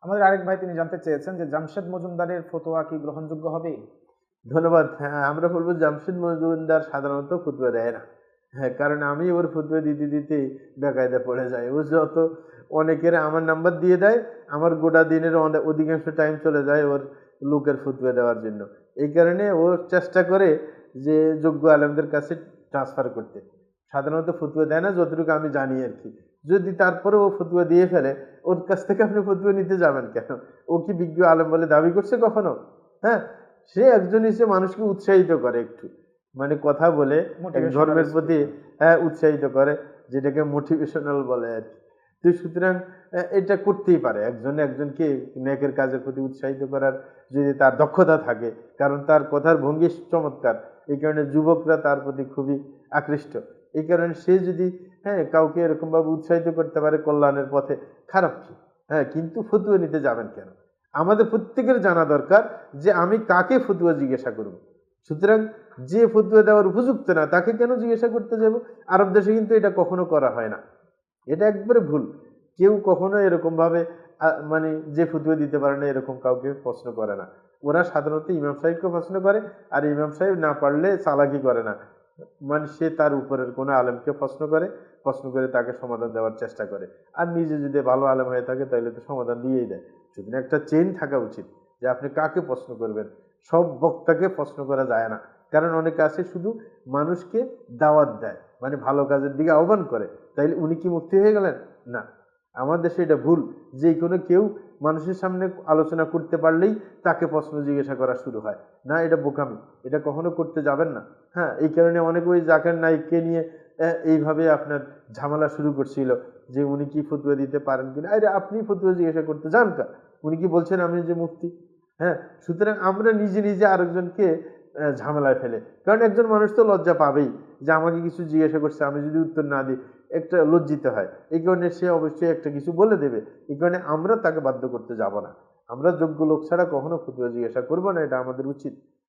আমাদের আরেক ভাই তিনি জানতে চেয়েছেন যে জামশেদ মজুমদারের ফতোয়া কি গ্রহণযোগ্য হবে? ধন্যবাদ। হ্যাঁ, আমরা বলবো জামশেদ মজুমদার সাধারণত ফতোয়া দেয় না। হ্যাঁ, কারণ আমি ওর ফতোয়া দিতে দিতে বেকায়দা পড়ে যাই। ও যত অনেকের আমার নাম্বার দিয়ে দেয়, আমার গোটা দিনের অধিকাংশ টাইম চলে যায় ওর লোকের ফতোয়া দেওয়ার জন্য। এই কারণে ও চেষ্টা করে যে যোগ্য আলেমদের কাছে ট্রান্সফার করতে। সাধারণত ফতোয়া দেয় না যতটুকু আমি জানি আর কি। যদি তারপরে ও ফতোয়া দিয়ে ফেলে, ওর কাছ থেকে আপনি ফতোয়া নিতে যাবেন কেন? ও কি বিজ্ঞ আলেম বলে দাবি করছে কখনো? হ্যাঁ, সে একজন হিসেবে মানুষকে উৎসাহিত করে একটু, মানে কথা বলে এক মোটিভেশনাল ধর্মের প্রতি স্পিকার। উৎসাহিত করে, যেটাকে মোটিভেশনাল বলে আর কি। তো সুতরাং এটা করতেই পারে একজন একজনকে নেকের কাজের প্রতি উৎসাহিত করার, যদি তার দক্ষতা থাকে, কারণ তার কথার ভঙ্গি চমৎকার, এই কারণে যুবকরা তার প্রতি খুবই আকৃষ্ট। এই কারণে সে যদি কাউকে এরকম ভাবে উৎসাহিত করতে পারে কল্যাণের পথে, খারাপ কি? হ্যাঁ, কিন্তু ফতুয়া নিতে যাবেন কেন? আমাদের প্রত্যেকের জানা দরকার যে আমি কাকে ফতুয়া জিজ্ঞাসা করব। সুতরাং যে ফতুয়া দেওয়ার উপযুক্ত না তাকে কেন জিজ্ঞাসা করতে যাব? আরব দেশে কিন্তু এটা কখনো করা হয় না, এটা একবারে ভুল। কেউ কখনো এরকম ভাবে মানে যে ফতুয়া দিতে পারে না এরকম কাউকে প্রশ্ন করে না। ওরা সাধারণত ইমাম সাহেবকে প্রশ্ন করে, আর ইমাম সাহেব না পারলে চালাকি করে না, মানে সে তার উপরের কোনো আলেমকে প্রশ্ন করে তাকে সমাধান দেওয়ার চেষ্টা করে। আর নিজে যদি ভালো আলেম হয়ে থাকে তাহলে তো সমাধান দিয়েই দেয়। সুতরাং একটা চেইন থাকা উচিত যে আপনি কাকে প্রশ্ন করবেন। সব বক্তাকে প্রশ্ন করা যায় না, কারণ অনেকে আছে শুধু মানুষকে দাওয়াত দেয়, মানে ভালো কাজের দিকে আহ্বান করে, তাইলে উনি কি মুফতি হয়ে গেলেন? না। আমার দেশে এটা ভুল, যে কোনো কেউ মানুষের সামনে আলোচনা করতে পারলেই তাকে প্রশ্ন জিজ্ঞাসা করা শুরু হয়। না, এটা বোকামি, এটা কখনো করতে যাবেন না। হ্যাঁ, এই কারণে অনেক ওই জাকির নাইককে নিয়ে এইভাবে আপনার ঝামেলা শুরু করছিল যে উনি কি ফতুয়া দিতে পারেন কিনা। আরে আপনি ফতুয়া জিজ্ঞাসা করতে যান কা? উনি কি বলছেন আমি যে মুফতি? হ্যাঁ, সুতরাং আমরা নিজে নিজে আরেকজনকে ঝামেলায় ফেলে, কারণ একজন মানুষ তো লজ্জা পাবেই যে আমাকে কিছু জিজ্ঞাসা করছে, আমি যদি উত্তর না দিই একটা লজ্জিত হয়। এই কারণে সে অবশ্যই একটা কিছু বলে দেবে। এই কারণে আমরা তাকে বাধ্য করতে যাব না। আমরা যোগ্য লোক ছাড়া কখনো ফতুয়া জিজ্ঞাসা করবো না, এটা আমাদের উচিত।